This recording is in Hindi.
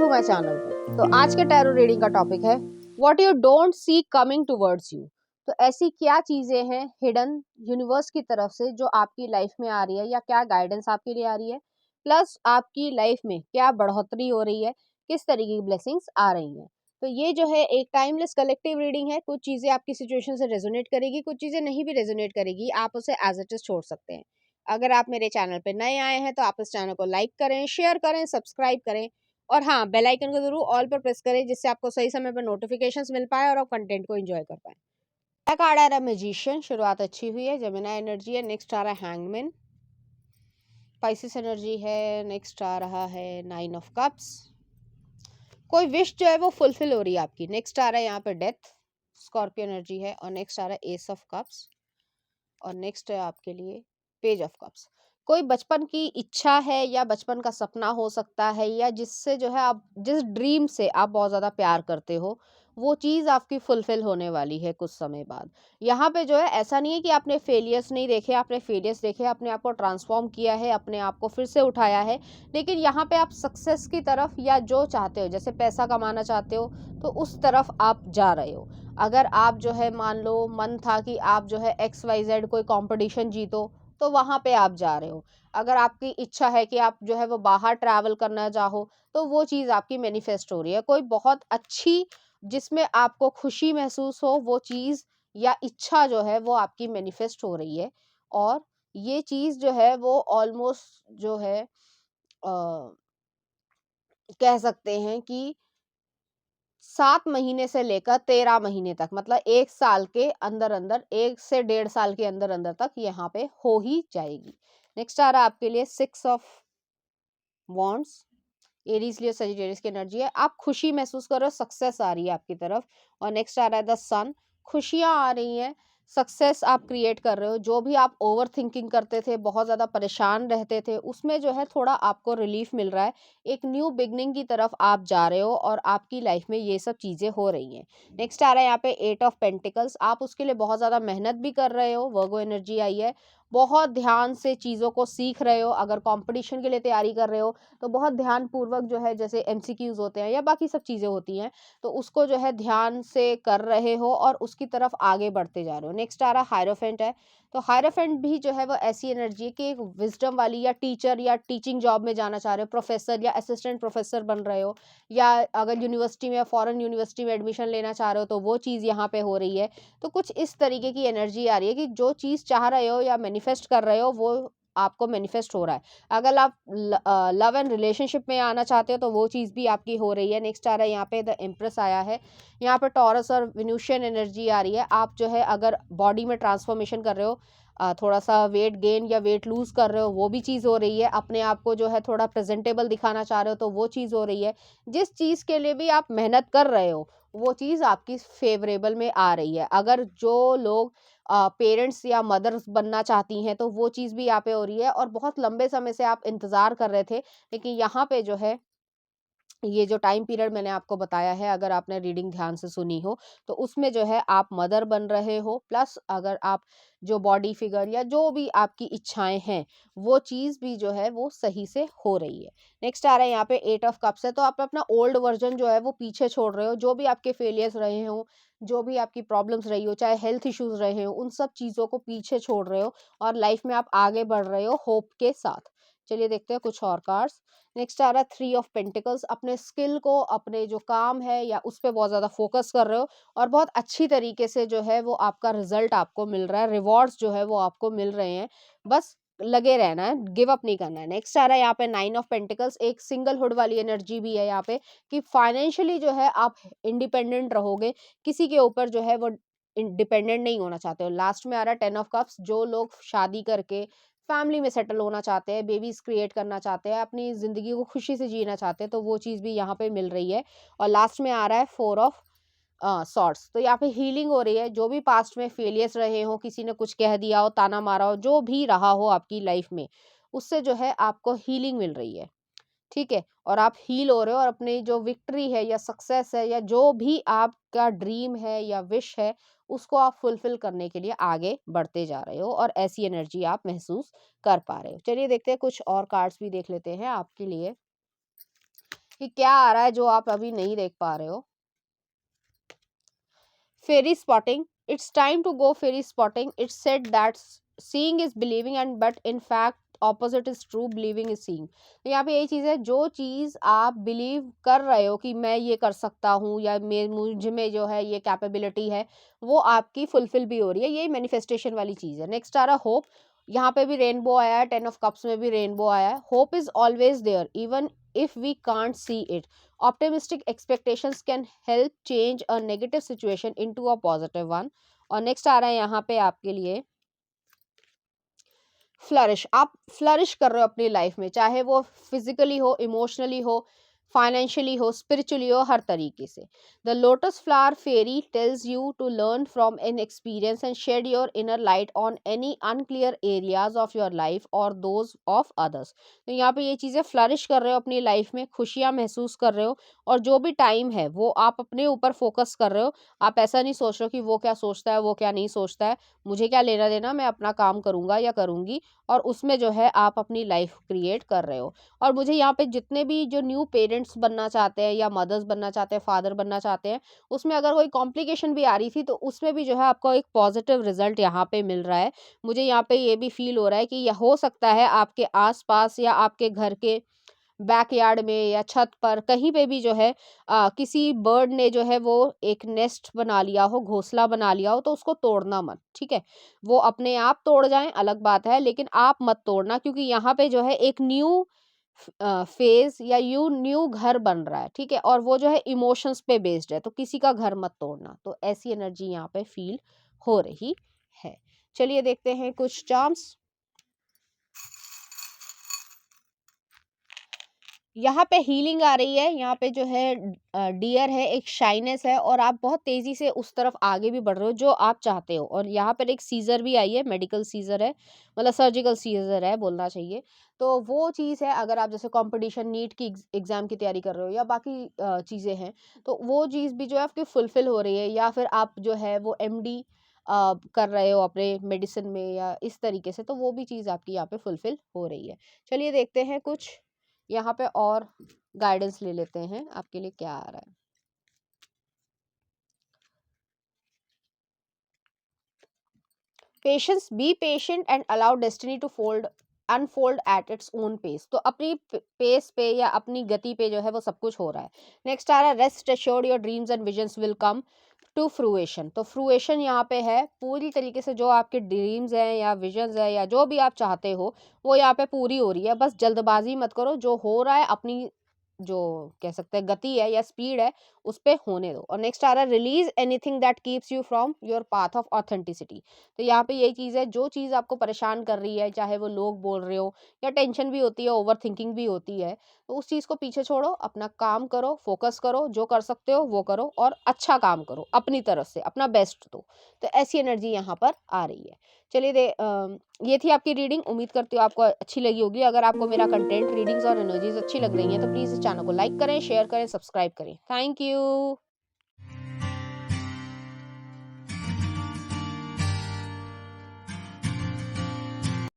To my channel. तो आज के टैरो रीडिंग का टॉपिक है what you don't see coming towards you. तो ऐसी क्या चीजें हैं हिडन यूनिवर्स की तरफ से जो आपकी लाइफ में आ रही है, या क्या गाइडेंस आपके लिए आ रही है, प्लस आपकी लाइफ में क्या बढ़ोतरी हो रही है, किस तरीके की ब्लेसिंग्स आ रही हैं। तो ये जो है एक टाइमलेस कलेक्टिव रीडिंग है। कुछ चीजें आपकी सिचुएशन से रेजोनेट करेगी, कुछ चीजें नहीं भी रेजोनेट करेगी, आप उसे एज इट इज छोड़ सकते हैं। अगर आप मेरे चैनल पे नए आए हैं तो आप इस चैनल को लाइक करें, शेयर करें, सब्सक्राइब करें, और हाँ, बेल आइकन को जरूर ऑल पर प्रेस करें जिससे आपको सही समय पर नोटिफिकेशंस मिल पाए और आप कंटेंट को एंजॉय कर पाए। पहला कार्ड आ रहा है मैजिशियन, शुरुआत अच्छी हुई है। जेमिनी एनर्जी है। नेक्स्ट आ रहा है हैंगमैन, स्पाइसिस एनर्जी है। नेक्स्ट आ रहा है 9 ऑफ कप्स। कोई विश जो है वो फुलफिल हो रही है आपकी। नेक्स्ट आ रहा है यहाँ पे डेथ, स्कॉर्पियो एनर्जी है। और नेक्स्ट आ रहा है एस ऑफ कप्स। और नेक्स्ट है आपके लिए पेज ऑफ कप्स। कोई बचपन की इच्छा है या बचपन का सपना हो सकता है, या जिससे जो है आप जिस ड्रीम से आप बहुत ज़्यादा प्यार करते हो, वो चीज़ आपकी फुलफिल होने वाली है कुछ समय बाद। यहाँ पे जो है ऐसा नहीं है कि आपने फेलियर्स नहीं देखे, आपने फेलियर्स देखे, अपने आप को ट्रांसफॉर्म किया है, अपने आप को फिर से उठाया है। लेकिन यहाँ पे आप सक्सेस की तरफ, या जो चाहते हो, जैसे पैसा कमाना चाहते हो, तो उस तरफ आप जा रहे हो। अगर आप जो है मान लो मन था कि आप जो है XYZ कोई कंपटीशन जीतो, तो वहाँ पे आप जा रहे हो। अगर आपकी इच्छा है कि आप जो है वो बाहर ट्रैवल करना चाहो, तो वो चीज़ आपकी मैनिफेस्ट हो रही है। कोई बहुत अच्छी जिसमें आपको खुशी महसूस हो, वो चीज़ या इच्छा जो है वो आपकी मैनिफेस्ट हो रही है। और ये चीज़ जो है वो ऑलमोस्ट जो है कह सकते हैं कि 7 महीने से लेकर 13 महीने तक, मतलब 1 साल के अंदर-अंदर, 1 से 1.5 साल के अंदर-अंदर तक यहाँ पे हो ही जाएगी। नेक्स्ट आ रहा है आपके लिए 6 of wands, Aries Leo Sagittarius की एनर्जी है। आप खुशी महसूस कर रहे हो, सक्सेस आ रही है आपकी तरफ। और नेक्स्ट आ रहा है द सन, खुशियाँ आ रही हैं, सक्सेस आप क्रिएट कर रहे हो। जो भी आप ओवर थिंकिंग करते थे, बहुत ज़्यादा परेशान रहते थे, उसमें जो है थोड़ा आपको रिलीफ मिल रहा है। एक न्यू बिगनिंग की तरफ आप जा रहे हो और आपकी लाइफ में ये सब चीज़ें हो रही हैं। नेक्स्ट आ रहा है यहाँ पे 8 ऑफ पेंटिकल्स, आप उसके लिए बहुत ज़्यादा मेहनत भी कर रहे हो, वर्गो एनर्जी आई है। बहुत ध्यान से चीज़ों को सीख रहे हो। अगर कंपटीशन के लिए तैयारी कर रहे हो तो बहुत ध्यानपूर्वक जो है, जैसे MCQs होते हैं या बाकी सब चीज़ें होती हैं, तो उसको जो है ध्यान से कर रहे हो और उसकी तरफ आगे बढ़ते जा रहे हो। नेक्स्ट आ रहा है हायरोफेंट है। तो हायरोफेंट भी जो है वो ऐसी एनर्जी है कि एक विजडम वाली, या टीचर या टीचिंग जॉब में जाना चाह रहे हो, प्रोफेसर या असिस्टेंट प्रोफेसर बन रहे हो, या अगर यूनिवर्सिटी में, फॉरेन यूनिवर्सिटी में एडमिशन लेना चाह रहे हो, तो वो चीज़ यहाँ पे हो रही है। तो कुछ इस तरीके की एनर्जी आ रही है कि जो चीज़ चाह रहे हो या मैनिफेस्ट कर रहे हो, वो आपको मैनिफेस्ट हो रहा है। अगर आप लव एंड रिलेशनशिप में आना चाहते हो, तो वो चीज़ भी आपकी हो रही है। नेक्स्ट आ रहा है यहाँ पे द एम्प्रेस आया है। यहाँ पे टॉरस और वेनुसियन एनर्जी आ रही है। आप जो है अगर बॉडी में ट्रांसफॉर्मेशन कर रहे हो, थोड़ा सा वेट गेन या वेट लूज़ कर रहे हो, वो भी चीज़ हो रही है। अपने आप को जो है थोड़ा प्रेजेंटेबल दिखाना चाह रहे हो, तो वो चीज़ हो रही है। जिस चीज़ के लिए भी आप मेहनत कर रहे हो, वो चीज़ आपकी फेवरेबल में आ रही है। अगर जो लोग पेरेंट्स या मदर्स बनना चाहती हैं, तो वो चीज़ भी यहाँ पे हो रही है। और बहुत लंबे समय से आप इंतज़ार कर रहे थे, लेकिन यहाँ पे जो है ये जो टाइम पीरियड मैंने आपको बताया है, अगर आपने रीडिंग ध्यान से सुनी हो, तो उसमें जो है आप मदर बन रहे हो, प्लस अगर आप जो बॉडी फिगर या जो भी आपकी इच्छाएं हैं, वो चीज़ भी जो है वो सही से हो रही है। नेक्स्ट आ रहा है यहाँ पे 8 ऑफ कप्स है। तो आप अपना ओल्ड वर्जन जो है वो पीछे छोड़ रहे हो। जो भी आपके फेलियर्स रहे हो, जो भी आपकी प्रॉब्लम्स रही हो, चाहे हेल्थ इश्यूज रहे हो, उन सब चीज़ों को पीछे छोड़ रहे हो और लाइफ में आप आगे बढ़ रहे हो होप के साथ। चलिए देखते हैं कुछ और कार्ड्स। नेक्स्ट आ रहा है 3 ऑफ पेंटिकल्स, अपने स्किल को, अपने जो काम है या उस पे बहुत ज़्यादा फोकस कर रहे हो, और बहुत अच्छी तरीके से जो है वो आपका रिजल्ट आपको मिल रहा है, रिवॉर्ड्स जो है वो आपको मिल रहे हैं। बस लगे रहना है, गिव अप नहीं करना है। नेक्स्ट आ रहा है यहाँ पे 9 ऑफ पेंटिकल्स, एक सिंगल हुड वाली एनर्जी भी है यहाँ पे, कि फाइनेंशियली जो है आप इंडिपेंडेंट रहोगे, किसी के ऊपर जो है वो डिपेंडेंट नहीं होना चाहते हो। लास्ट में आ रहा है 10 ऑफ कप्स, जो लोग शादी करके फैमिली में सेटल होना चाहते हैं, बेबीज क्रिएट करना चाहते हैं, अपनी ज़िंदगी को खुशी से जीना चाहते हैं, तो वो चीज़ भी यहाँ पे मिल रही है। और लास्ट में आ रहा है 4 ऑफ सॉर्ट्स। तो यहाँ पे हीलिंग हो रही है। जो भी पास्ट में फेलियर्स रहे हो, किसी ने कुछ कह दिया हो, ताना मारा हो, जो भी रहा हो आपकी लाइफ में, उससे जो है आपको हीलिंग मिल रही है। ठीक है? और आप हील हो रहे हो और अपनी जो विक्ट्री है या सक्सेस है या जो भी आपका ड्रीम है या विश है, उसको आप फुलफिल करने के लिए आगे बढ़ते जा रहे हो, और ऐसी एनर्जी आप महसूस कर पा रहे हो। चलिए देखते हैं कुछ और कार्ड्स भी देख लेते हैं आपके लिए। कि क्या आ रहा है जो आप अभी नहीं देख पा रहे हो। Fairy spotting. It's time to go fairy spotting. It's said that seeing is believing and but in fact opposite is true, believing is seeing. तो यहाँ पे यही चीज़ है, जो चीज़ आप बिलीव कर रहे हो कि मैं ये कर सकता हूँ या मुझ में जो है ये कैपेबिलिटी है, वो आपकी फुलफिल भी हो रही है। ये मैनिफेस्टेशन वाली चीज़ है। नेक्स्ट आ रहा होप। यहाँ पे भी रेनबो आया है, 10 of Cups में भी रेनबो आया है। Hope is always there even if we can't see it. Optimistic expectations can help change a negative situation into a positive one. और नेक्स्ट आ रहा है यहाँ पे आपके लिए फ्लरिश। आप फ्लरिश कर रहे हो अपनी लाइफ में, चाहे वो फिजिकली हो, इमोशनली हो, फाइनेंशियली हो, स्पिरिचुअली हो, हर तरीके से। The lotus flower fairy tells you to learn from an experience and shed your inner light on any unclear areas of your life और दोज ऑफ अदर्स। तो यहाँ पे ये चीज़ें फ्लरिश कर रहे हो अपनी लाइफ में, खुशियाँ महसूस कर रहे हो, और जो भी टाइम है वो आप अपने ऊपर फोकस कर रहे हो। आप ऐसा नहीं सोच रहे हो कि वो क्या सोचता है, वो क्या नहीं सोचता है, मुझे क्या लेना देना, मैं अपना काम करूँगा या करूँगी, और उसमें जो है आप अपनी लाइफ क्रिएट कर रहे हो। और मुझे यहाँ पे जितने भी जो न्यू पेरेंट्स बनना चाहते हैं या मदर्स बनना चाहते हैं, फादर बनना चाहते हैं, उसमें अगर कोई कॉम्प्लिकेशन भी आ रही थी तो उसमें भी जो है आपको एक पॉजिटिव रिजल्ट यहाँ पे मिल रहा है। मुझे यहाँ पे ये भी फील हो रहा है कि यह हो सकता है आपके आसपास या आपके घर के बैकयार्ड में या छत पर कहीं पे भी जो है किसी बर्ड ने जो है वो एक नेस्ट बना लिया हो, घोंसला बना लिया हो, तो उसको तोड़ना मत, ठीक है। वो अपने आप तोड़ जाएं अलग बात है, लेकिन आप मत तोड़ना, क्योंकि यहाँ पे जो है एक न्यू फेज या न्यू घर बन रहा है, ठीक है, और वो जो है इमोशंस पे बेस्ड है, तो किसी का घर मत तोड़ना। तो ऐसी एनर्जी यहाँ पे फील हो रही है। चलिए देखते हैं कुछ चार्म्स। यहाँ पे हीलिंग आ रही है, यहाँ पे जो है डियर है, एक शाइनेस है, और आप बहुत तेजी से उस तरफ आगे भी बढ़ रहे हो जो आप चाहते हो। और यहाँ पर एक सीजर भी आई है, मेडिकल सीजर है, मतलब सर्जिकल सीजर है बोलना चाहिए। तो वो चीज़ है, अगर आप जैसे कंपटीशन नीट की एग्जाम की तैयारी कर रहे हो या बाकी चीज़ें हैं, तो वो चीज़ भी जो है आपकी फुलफिल हो रही है, या फिर आप जो है वो एमडी कर रहे हो अपने मेडिसिन में या इस तरीके से, तो वो भी चीज़ आपकी यहाँ पे फुलफिल हो रही है। चलिए देखते हैं कुछ यहाँ पे और गाइडेंस ले लेते हैं, आपके लिए क्या आ रहा है। Patience, be patient and allow destiny to fold unfold at its own pace. तो अपनी पेस पे या अपनी गति पे जो है वो सब कुछ हो रहा है। नेक्स्ट आ रहा है rest assured your dreams and visions will come to fruition. तो फ्रूएशन यहाँ पे है, पूरी तरीके से जो आपके ड्रीम्स हैं या विजन्स है या जो भी आप चाहते हो वो यहाँ पे पूरी हो रही है। बस जल्दबाजी मत करो, जो हो रहा है अपनी जो कह सकते हैं गति है या स्पीड है उस पे होने दो। और नेक्स्ट आ रहा है release anything that keeps you from your path of authenticity. तो यहाँ पे यही चीज़ है, जो चीज़ आपको परेशान कर रही है, चाहे वो लोग बोल रहे हो या टेंशन भी होती है, ओवर थिंकिंग भी होती है, तो उस चीज़ को पीछे छोड़ो, अपना काम करो, फोकस करो, जो कर सकते हो वो करो, और अच्छा काम करो, अपनी तरफ से अपना बेस्ट दो। तो ऐसी एनर्जी यहाँ पर आ रही है। चलिए ये थी आपकी रीडिंग। उम्मीद करती हूँ आपको अच्छी लगी होगी। अगर आपको मेरा कंटेंट, रीडिंग्स और एनर्जीज अच्छी लग रही हैं तो प्लीज़ इस चैनल को लाइक करें, शेयर करें, सब्सक्राइब करें। Thank you.